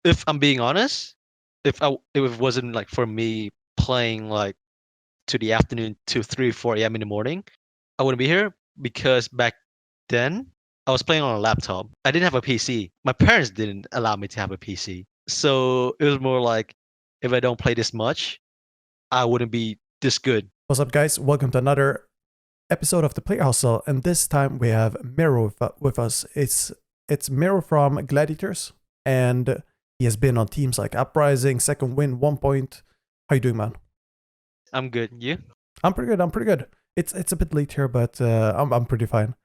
If I'm being honest, if it wasn't like for me playing like to the afternoon to 3, 4 a.m. in the morning, I wouldn't be here because back then I was playing on a laptop. I didn't have a PC. My parents didn't allow me to have a PC. So it was more like if I don't play this much, I wouldn't be this good. What's up, guys? Welcome to another episode of the Player Hustle, and this time we have MirroR with us. It's MirroR from Gladiators, and he has been on teams like Uprising, Second Win, 1 Point. How you doing, man? I'm good. You? I'm pretty good. I'm pretty good. It's a bit late here, but I'm pretty fine.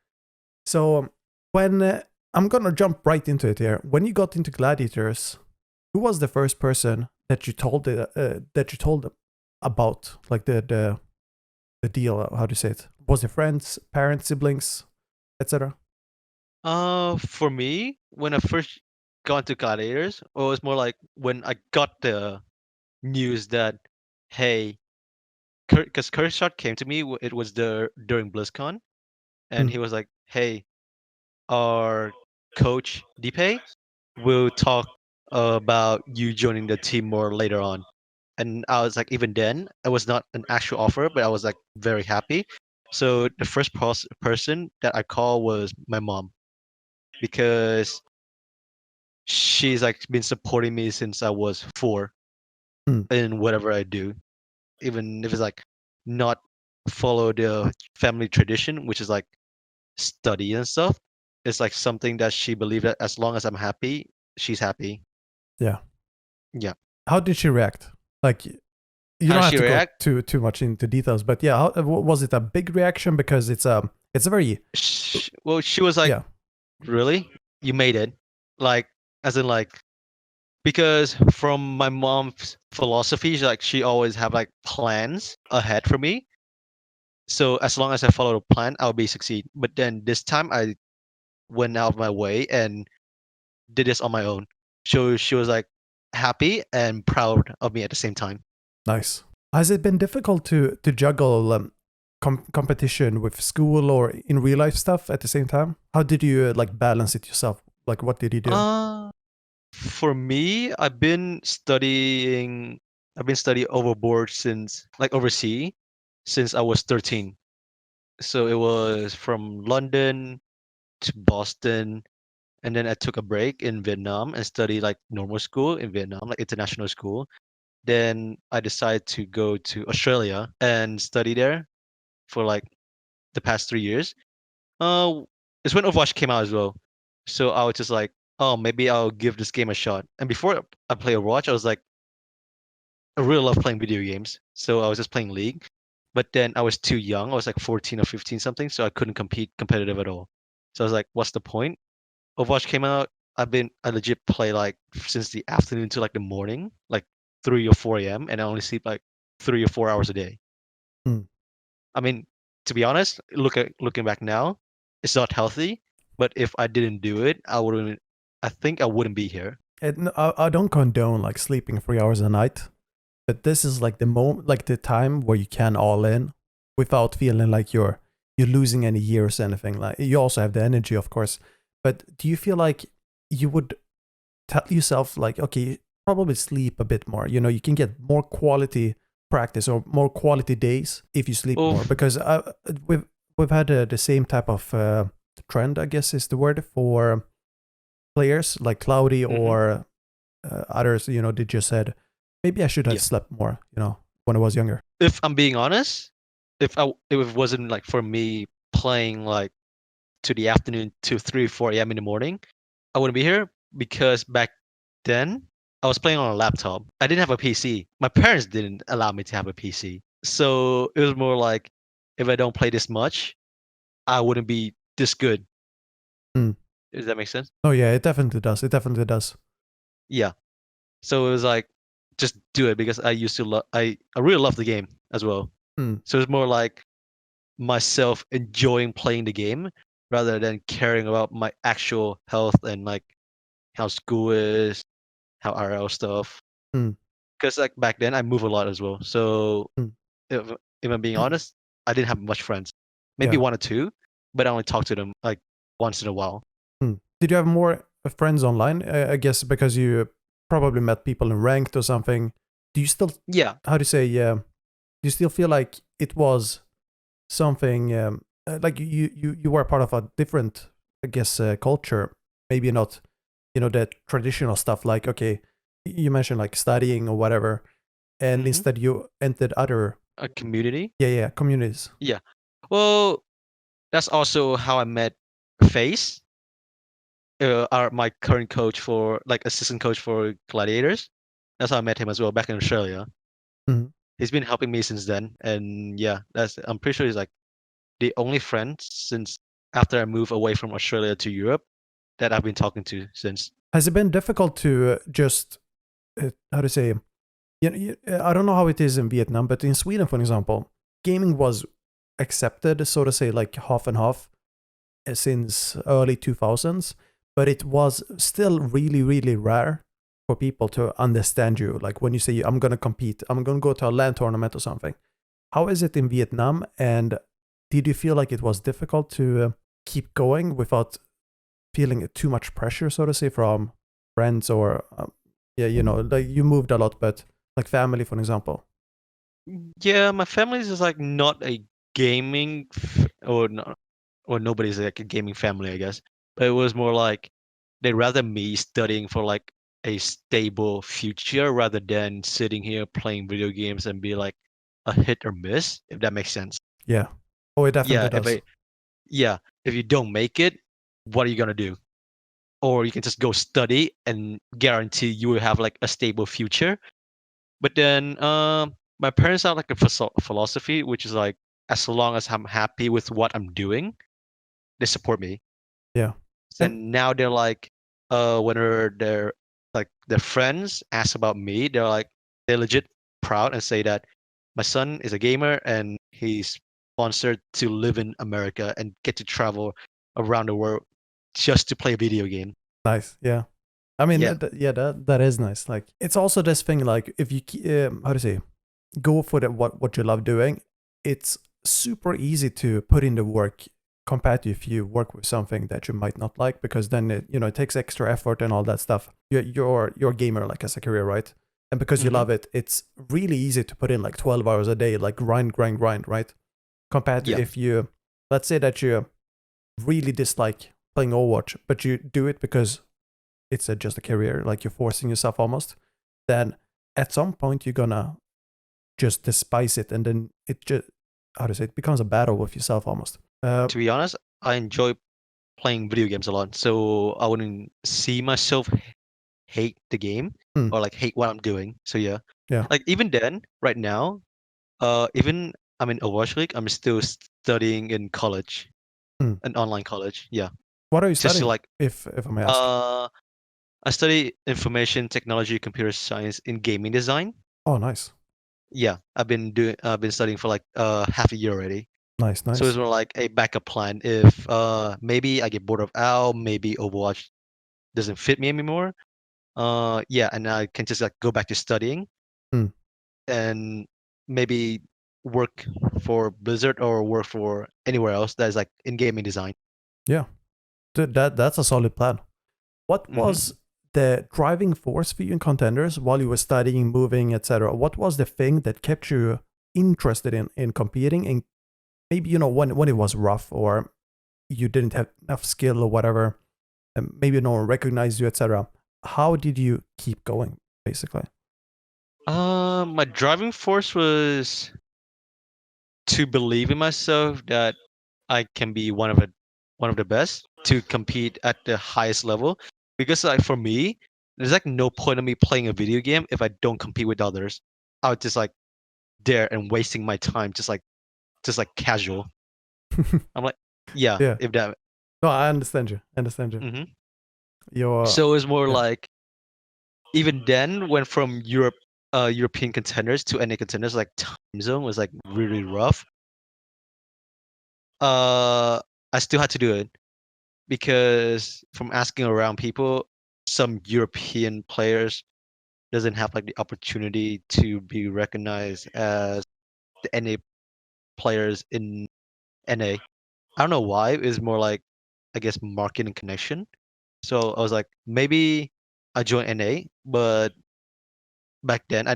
So when I'm gonna jump right into it here. When you got into Gladiators, who was the first person that you told them about, like the deal? How do you say it? Was it friends, parents, siblings, etc.? For me, when I first got into Gladiators, it was more like when I got the news that, hey, because Kershaw came to me, it was during BlizzCon, and Mm. he was like, hey, our coach Deepay will talk about you joining the team more later on. And I was like, even then, it was not an actual offer, but I was like very happy. So the first person that I called was my mom because she's like been supporting me since I was 4 Mm. in whatever I do, even if it's like not follow the family tradition, which is like study and stuff. It's like something that she believed that as long as I'm happy, she's happy. Yeah. Yeah. How did she react? Like, you How don't does have she to go react? too much into details, but yeah, was it a big reaction? Because it's a very Well, she was like, yeah. really? You made it? Like, as in like, because from my mom's philosophy, like she always have like plans ahead for me. So as long as I follow the plan, I'll be succeed. But then this time I went out of my way and did this on my own. So she was like happy and proud of me at the same time. Nice. Has it been difficult to juggle competition with school or in real life stuff at the same time? How did you like balance it yourself? Like, what did you do? Uh, for me, I've been studying overboard since like overseas since I was 13. So it was from London to Boston, and then I took a break in Vietnam and studied like normal school in Vietnam, like international school. Then I decided to go to Australia and study there for like the past 3 years. Uh, it's when Overwatch came out as well. So I was just like, oh, maybe I'll give this game a shot. And before I play Overwatch, I was like, I really love playing video games. So I was just playing League. But then I was too young. I was like 14 or 15 something, so I couldn't compete competitive at all. So I was like, what's the point? Overwatch came out. I legit play like since the afternoon to like the morning, like 3 or 4 a.m. and I only sleep like 3 or 4 hours a day. Mm. I mean, to be honest, looking back now, it's not healthy. But if I didn't do it, I wouldn't. I think I wouldn't be here. I don't condone like sleeping 3 hours a night, but this is like the moment, like the time where you can all in without feeling like you're losing any years or anything. Like, you also have the energy, of course, but do you feel like you would tell yourself like, okay, probably sleep a bit more? You know, you can get more quality practice or more quality days if you sleep Oh, more, because we've had the same type of trend, I guess is the word, for players like Cloudy hmm or others. You know, they just said, maybe I should have yeah. slept more, you know, when I was younger. If I'm being honest, if it wasn't like for me playing like to the afternoon to 3, 4 a.m. in the morning, I wouldn't be here because back then I was playing on a laptop. I didn't have a PC. My parents didn't allow me to have a PC. So it was more like if I don't play this much, I wouldn't be this good. Mm. Does that make sense? Oh yeah, it definitely does. It definitely does. Yeah. So it was like just do it because I used to I really love the game as well. Mm. So it's more like myself enjoying playing the game rather than caring about my actual health and like how school is, how RL stuff. Mm. Because like back then I move a lot as well. So Mm. if, if I'm being honest, I didn't have much friends. Maybe Yeah. one or two, but I only talk to them like once in a while. Mm. Did you have more friends online? I guess because you probably met people in ranked or something. Do you still, Yeah, how do you say, do you still feel like it was something like you were part of a different, I guess, culture? Maybe not, the traditional stuff. Like, okay, you mentioned like studying or whatever, and hmm instead you entered other, a community. yeah, communities. Yeah. Well, that's also how I met Face, my current coach for like assistant coach for Gladiators. That's how I met him as well back in Australia. Mhm. He's been helping me since then, and yeah, that's I'm pretty sure he's like the only friend since after I moved away from Australia to Europe that I've been talking to since. Has it been difficult to just how to say? I don't know how it is in Vietnam, but in Sweden, for example, gaming was accepted, so to say, like half and half since early 2000s, but it was still really, really rare for people to understand you. Like when you say, I'm going to compete, I'm going to go to a LAN tournament or something. How is it in Vietnam? And did you feel like it was difficult to keep going without feeling too much pressure, so to say, from friends or, yeah, like you moved a lot, but like family, for example? Yeah, my family is just like not a gaming or not, or nobody's like a gaming family, I guess. But it was more like they'd rather me studying for like a stable future rather than sitting here playing video games and be like a hit or miss, if that makes sense. Yeah. Oh, it definitely Yeah, does. yeah, if you don't make it, what are you gonna do? Or you can just go study and guarantee you will have like a stable future. But then my parents have like a philosophy which is like as long as I'm happy with what I'm doing, they support me. Yeah. So And now they're like, whenever their friends ask about me, they're legit proud and say that my son is a gamer and he's sponsored to live in America and get to travel around the world just to play a video game. nice. Yeah. I mean, Yeah. yeah, that is nice. Like, it's also this thing. Like, if you how to say, go for what you love doing, it's super easy to put in the work compared to if you work with something that you might not like, because then it takes extra effort and all that stuff. You're a gamer like as a career, right? And because you hmm love it, it's really easy to put in like 12 hours a day, like grind, right? Compared to Yeah. if you, let's say that you really dislike playing Overwatch, but you do it because it's just a career, like you're forcing yourself almost, then at some point you're gonna just despise it, and then it just, how to say, it becomes a battle with yourself almost. To be honest, I enjoy playing video games a lot, so I wouldn't see myself hate the game Mm, or like hate what I'm doing. So yeah, yeah. like even then, right now, even I'm in Overwatch League, I'm still studying in college, Mm. an online college. Yeah, What are you just to studying, like, if I may ask? uh, I study information technology, computer science in gaming design. Oh, nice, Yeah, I've been studying for like half a year already. nice, So it's nice. more like a backup plan if maybe I get bored of OWL, maybe Overwatch doesn't fit me anymore. Yeah, and I can just like go back to studying Mm, and maybe work for Blizzard or work for anywhere else that is like in gaming design. yeah, dude, that's a solid plan. What hmm was the driving force for you in Contenders while you were studying, moving, etc.? What was the thing that kept you interested in competing? And maybe when it was rough, or you didn't have enough skill or whatever, and maybe no one recognized you, etc. How did you keep going, basically? My driving force was to believe in myself that I can be one of the best to compete at the highest level. Because like for me, there's like no point of me playing a video game if I don't compete with others. I would just like there and wasting my time just like casual. I'm like, yeah, Yeah. if that. No, I understand you. I understand you. hmm You're, So it's more yeah. like even then, went from European contenders to NA contenders, like time zone was like really rough. Uh, I still had to do it because from asking around people, some European players doesn't have like the opportunity to be recognized as the NA players in NA. I don't know why. It's more like I guess marketing connection. So I was like, maybe I joined NA, but back then I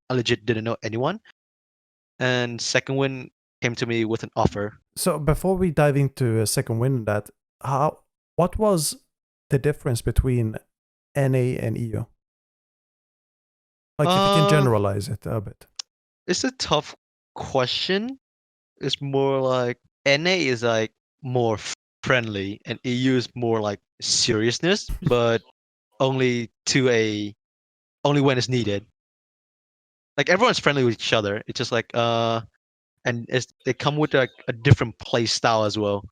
legit didn't know anyone. And second win came to me with an offer. So before we dive into a second win, that how what was the difference between NA and EU? Like if you can Uh, generalize it a bit. it's a tough question. It's more like NA is like more friendly, and EU is more like seriousness, but only to a only when it's needed. Like everyone's friendly with each other. It's just like and they come with like a different play style as well.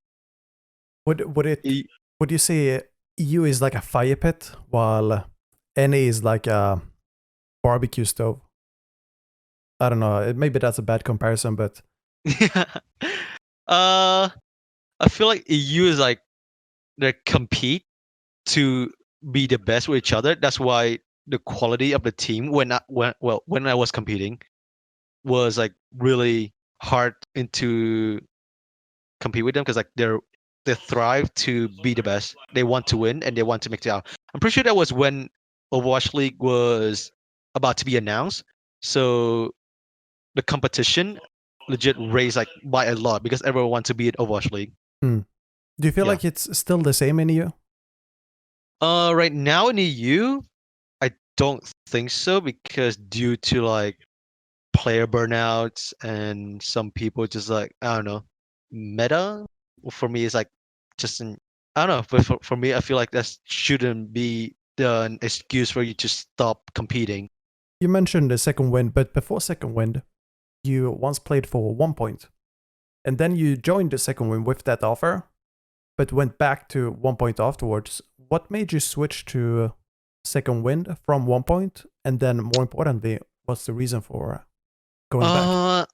Would E- would you say EU is like a fire pit while NA is like a barbecue stove? I don't know. Maybe that's a bad comparison, but uh, I feel like EU is like they compete to be the best with each other. That's why the quality of the team when I was competing was like really hard into compete with them because like they thrive to be the best. They want to win and they want to make it out. I'm pretty sure that was when Overwatch League was about to be announced. So the competition legit raised like by a lot because everyone wants to be at Overwatch League. hmm. Do you feel Yeah. like it's still the same in EU? Right now in EU, I don't think so because due to like player burnouts and some people just like I don't know meta for me is like just an I don't know but for me I feel like that shouldn't be an excuse for you to stop competing. You mentioned the second wind, but before second wind, you once played for 1 point, and then you joined the second wind with that offer, but went back to 1 point afterwards. What made you switch to second wind from 1 point, and then more importantly, what's the reason for going back? uh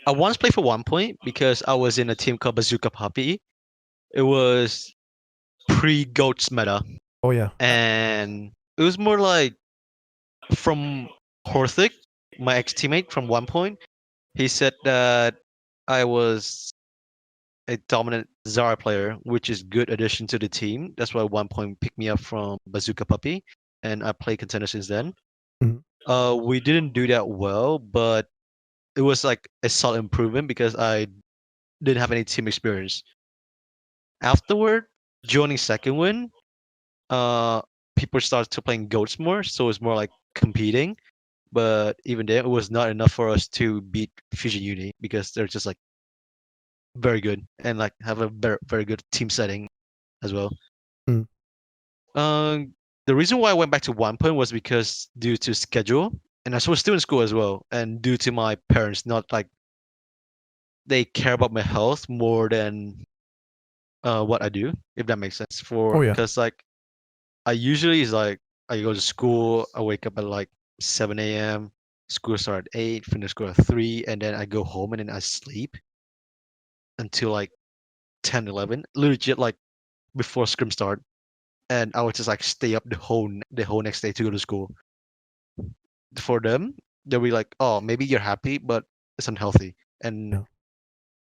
I once played for 1 point because I was in a team called Bazooka Puppy. It was pre goats meta Oh yeah, and it was more like from Horthic, my ex teammate from 1 point. He said that I was a dominant Zara player, which is good addition to the team. That's why 1 point picked me up from Bazooka Puppy, and I play contender since then. Mhm. We didn't do that well, but it was like a solid improvement because I didn't have any team experience. Afterward, joining second win, uh, people started to playing goats more, so it's more like competing. But even then, it was not enough for us to beat Fusion Uni because they're just like very good and like have a very good team setting as well. Mm. The reason why I went back to 1 point was because due to schedule, and I was still in school as well, and due to my parents not like they care about my health more than what I do, if that makes sense. For Oh yeah, because like I usually is like I go to school, I wake up at like 7 a.m. School start at 8, finish school at 3, and then I go home and then I sleep until like 10, 11, legit like before scrim start, and I would just like stay up the whole next day to go to school. For them, they'll be like, "Oh, maybe you're happy, but it's unhealthy," and yeah.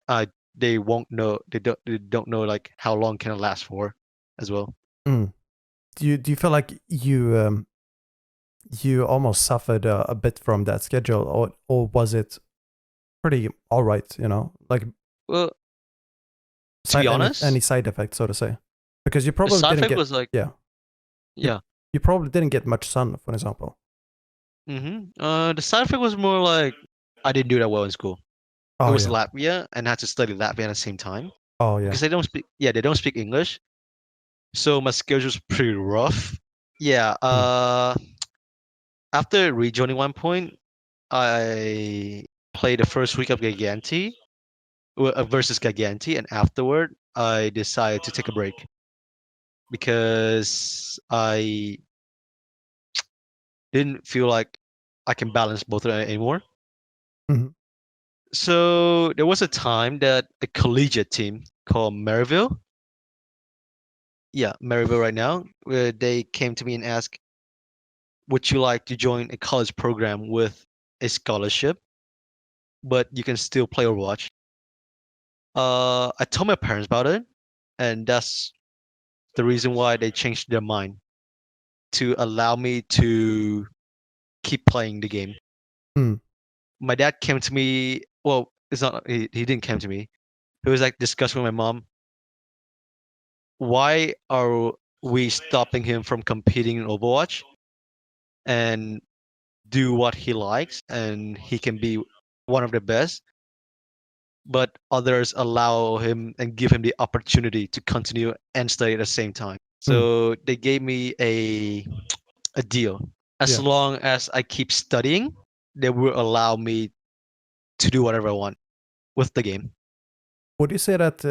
uh, they won't know. They don't know like how long can it last for, as well. Mm. Do you feel like you almost suffered a bit from that schedule, or was it pretty all right? You know, like Well, to be any honest, side effects, so to say, because you the probably side didn't effect get was like, yeah you yeah. you probably didn't get much sun, for example. The side effect was more like I didn't do that well in school. It Oh was yeah. Latvia, and I had to study Latvia at the same time Oh yeah. because they don't speak. Yeah, they don't speak English, so my schedule's pretty rough. Yeah. Mm. After rejoining 1 point, I played the first week of Giganti versus Giganti, and afterward, I decided to take a break because I didn't feel like I can balance both of them anymore. Mhm. So there was a time that a collegiate team called Maryville, yeah, Maryville right now, where they came to me and asked, "Would you like to join a college program with a scholarship, but you can still play Overwatch?" I told my parents about it, and that's the reason why they changed their mind. to allow me to keep playing the game. Hmm. My dad came to me. Well, it's not. He didn't come to me. He was like discussing with my mom. Why are we stopping him from competing in Overwatch and do what he likes and he can be one of the best, but others allow him and give him the opportunity to continue and study at the same time. Hmm. So they gave me a deal. As Yeah. long as I keep studying, they will allow me to do whatever I want with the game. Would you say that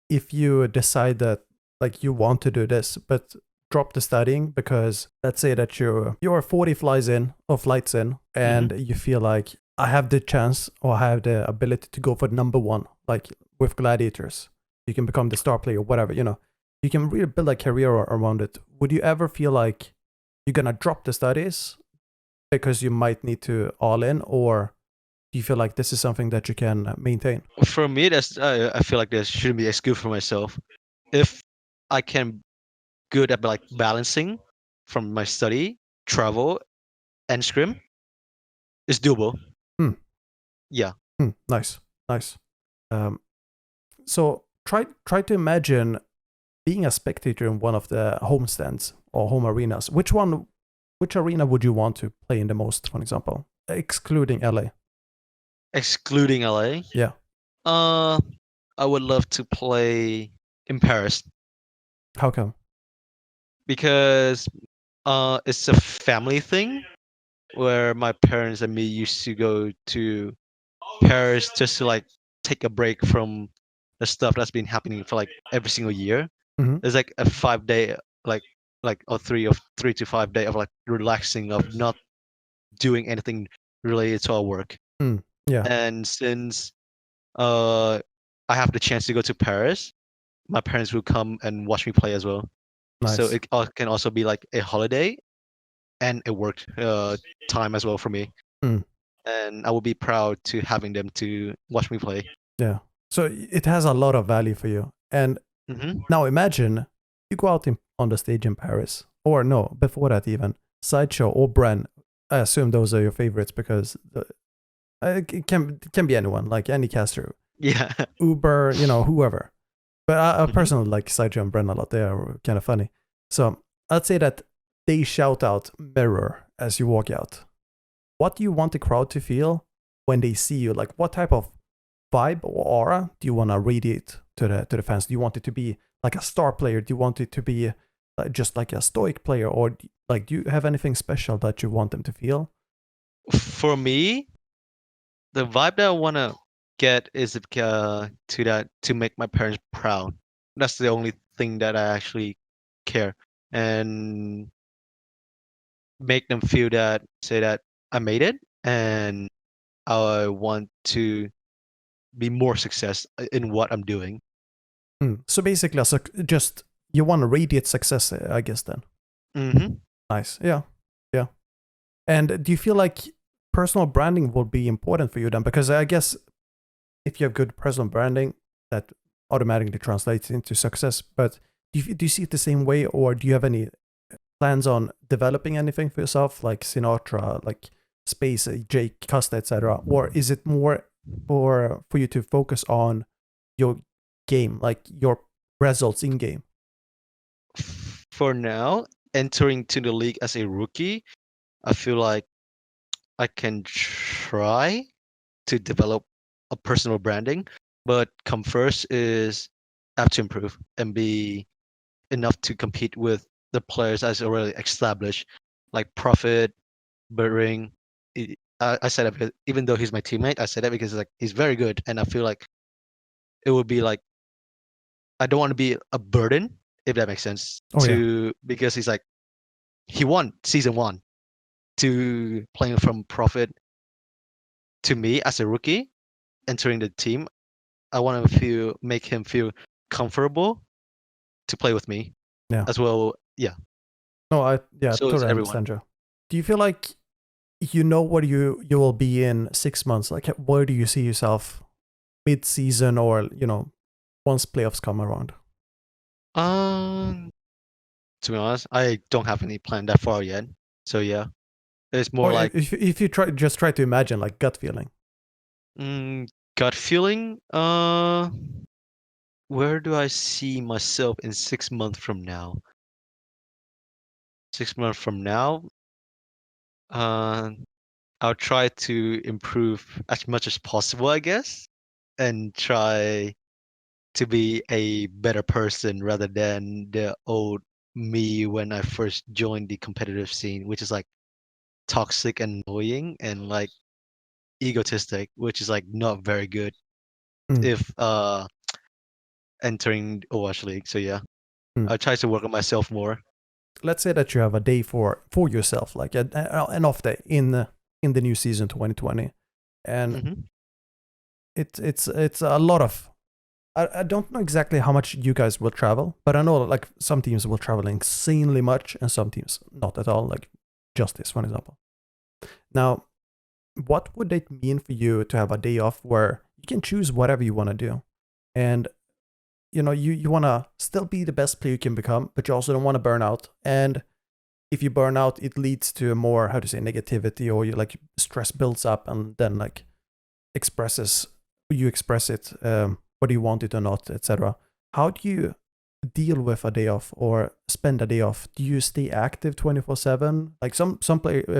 if you decide that like you want to do this, but drop the studying because let's say that you're 40 flies in or flights in, and Hmm. you feel like I have the chance or I have the ability to go for number one, like with Gladiators, you can become the star player, whatever, you can really build a career around it. Would you ever feel like you're gonna drop the studies because you might need to all in, or do you feel like this is something that you can maintain? For me, that's I feel like there shouldn't be an excuse for myself. If I can good at like balancing from my study, travel, and scrim, it's doable. Hmm. Yeah. Nice, nice. Um, so try to imagine being a spectator in one of the home stands or home arenas. Which arena would you want to play in the most, for example, excluding LA? Excluding LA. Yeah. Uh, I would love to play in Paris How come? because it's a family thing where my parents and me used to go to Paris just to like take a break from the stuff that's been happening for like every single year. Hmm. There's like a 5 day like or 3 to 5 day of like relaxing of not doing anything related to our work. Mm. Yeah. And since uh I have the chance to go to Paris, my parents will come and watch me play as well. So Nice. it can also be like a holiday and a work time as well for me. Mm. And I will be proud to having them to watch me play. Yeah. So it has a lot of value for you. And Hmm. now imagine you go out on the stage in Paris, or no, before that even, Sideshow or Bren. I assume those are your favorites because it can be anyone, like any caster, Yeah. Uber, whoever. But I Hmm. personally like Sideshow and Bren a lot. They are kind of funny. So I'd say that they shout out MirroR as you walk out. What do you want the crowd to feel when they see you? Like, what type of vibe or aura do you want to radiate to the fans? Do you want it to be like a star player? Do you want it to be just like a stoic player, or like do you have anything special that you want them to feel? For me, the vibe that I want to get is to make my parents proud. That's the only thing that I actually care, and make them feel that say that I made it and I want to be more success in what I'm doing. So basically, so just you want to radiate success, I guess. Then Hmm. nice, yeah, yeah. And do you feel like personal branding will be important for you then? Because I guess if you have good personal branding, that automatically translates into success. But do you see it the same way, or do you have any plans on developing anything for yourself, like Sinatra, like Space, Jake, Costa, etc., or is it more for you to focus on your game, like your results in game? For now, entering to the league as a rookie, I feel like I can try to develop a personal branding, but come first is I have to improve and be enough to compete with the players as already established, like Profit, Birdring. I said that because even though he's my teammate, I said that because like he's very good, and I feel like it would be like I don't want to be a burden, if that makes sense, Oh yeah, to because he's like he won season one to playing from Profit to me as a rookie entering the team. I want to make him feel comfortable to play with me yeah. as well. Yeah, No, I yeah, so is totally everyone. understand you. Do you feel like you know where you will be in 6 months? Like, where do you see yourself mid-season, or once playoffs come around? Um, To be honest, I don't have any plan that far yet. So yeah, it's more Or like if you try to imagine like gut feeling. mm, gut feeling. Where do I see myself in 6 months from now? 6 months from now, uh, I'll try to improve as much as possible, I guess, and try to be a better person rather than the old me when I first joined the competitive scene, which is like toxic and annoying and like egotistic, which is like not very good Mm, if entering Overwatch League. So yeah, mm. I try to work on myself more. Let's say that you have a day for yourself, like an off day in the new season 2020, and Hmm. it's a lot of. I don't know exactly how much you guys will travel, but I know like some teams will travel insanely much and some teams not at all, like Justice, for example. Now, what would it mean for you to have a day off where you can choose whatever you want to do? And you want to still be the best player you can become, but you also don't want to burn out. And if you burn out, it leads to more, how to say, negativity, or you like stress builds up and then like expresses, you express it, whether you want it or not, etc. How do you deal with a day off or spend a day off? Do you stay active 24/7? Like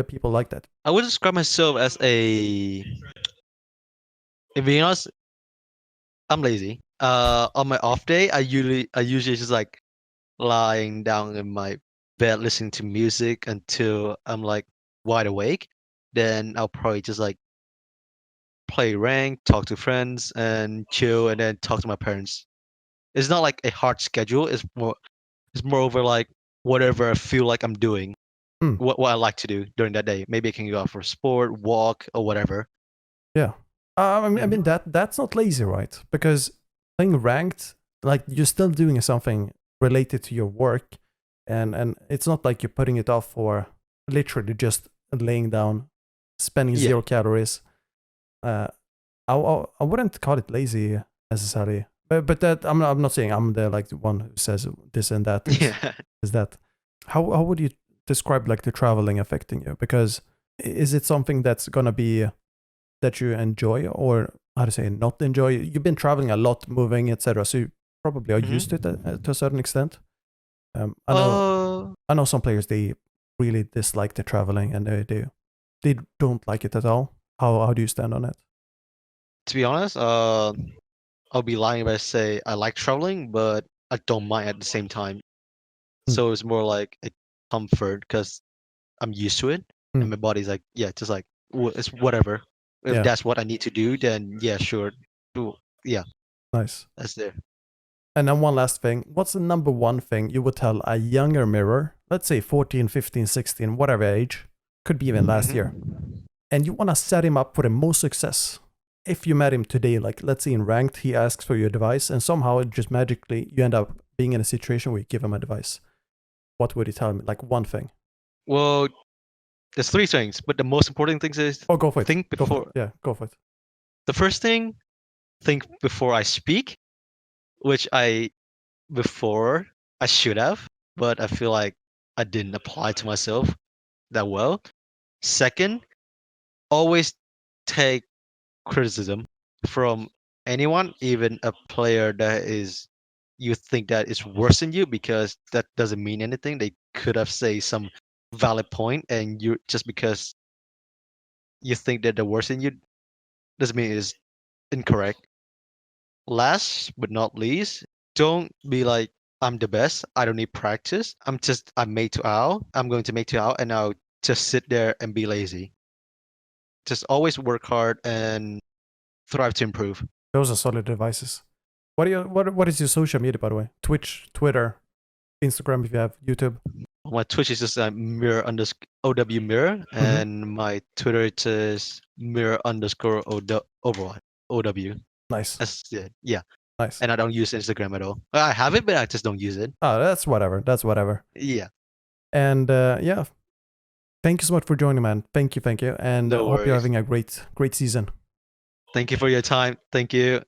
people like that. I would describe myself as a, if being honest, I'm lazy. On my off day, I usually just like lying down in my bed listening to music until I'm like wide awake. Then I'll probably just like play rank, talk to friends, and chill, and then talk to my parents. It's not like a hard schedule. It's more over like whatever I feel like I'm doing, Hmm. what I like to do during that day. Maybe I can go out for a sport, walk, or whatever. Yeah. I mean Hmm. that's not lazy, right? Because playing ranked, like you're still doing something related to your work, and it's not like you're putting it off for literally just laying down, spending Yeah. 0 calories. Uh, I wouldn't call it lazy necessarily, but that I'm not saying I'm the like the one who says this and that Yeah. is that. How would you describe like the traveling affecting you? Because is it something that's gonna be that you enjoy, or how to say not enjoy? You've been traveling a lot, moving, etc. So you probably are used to it Hmm. to a certain extent. I know Uh, I know some players they really dislike the traveling and they don't like it at all. How do you stand on it? to be honest, I'll be lying if I say I like traveling, but I don't mind at the same time. Mm, So it's more like a comfort because I'm used to it, mm, and my body's like, yeah, just like it's whatever. If yeah, that's what I need to do, then yeah, sure. Do yeah, nice. that's there. And then one last thing. What's the number one thing you would tell a younger mirror, let's say 14, 15, 16, whatever age, could be even last year, Hmm. and you want to set him up for the most success? If you met him today, like let's say in ranked, he asks for your advice, and somehow it just magically you end up being in a situation where you give him advice. What would you tell him? Like one thing. Well, there's three things, but the most important things is Oh, go for it. think Go for it. before. Yeah, go for it. The first thing, think before I speak, which I before I should have, but I feel like I didn't apply to myself that well. Second, always take criticism from anyone, even a player that is you think that is worse than you, because that doesn't mean anything. They could have say some valid point, and you just because you think that they're worse than you doesn't mean it's incorrect. Last but not least, don't be like I'm the best. I don't need practice. I'm made to out. I'm going to make to out, and I'll just sit there and be lazy. Just always work hard and thrive to improve. Those are solid advices. What is your social media, by the way? Twitch, Twitter, Instagram, if you have YouTube. My Twitch is just mirror underscore OW mirror, Mm-hmm. and my Twitter it says mirror underscore OW. OW. Nice, That's it. Yeah. nice. And I don't use Instagram at all. I have it, but I just don't use it. Oh, that's whatever. That's whatever. Yeah. And yeah, thank you so much for joining, man. Thank you, and No hope you're worries. having a great season. Thank you for your time. Thank you.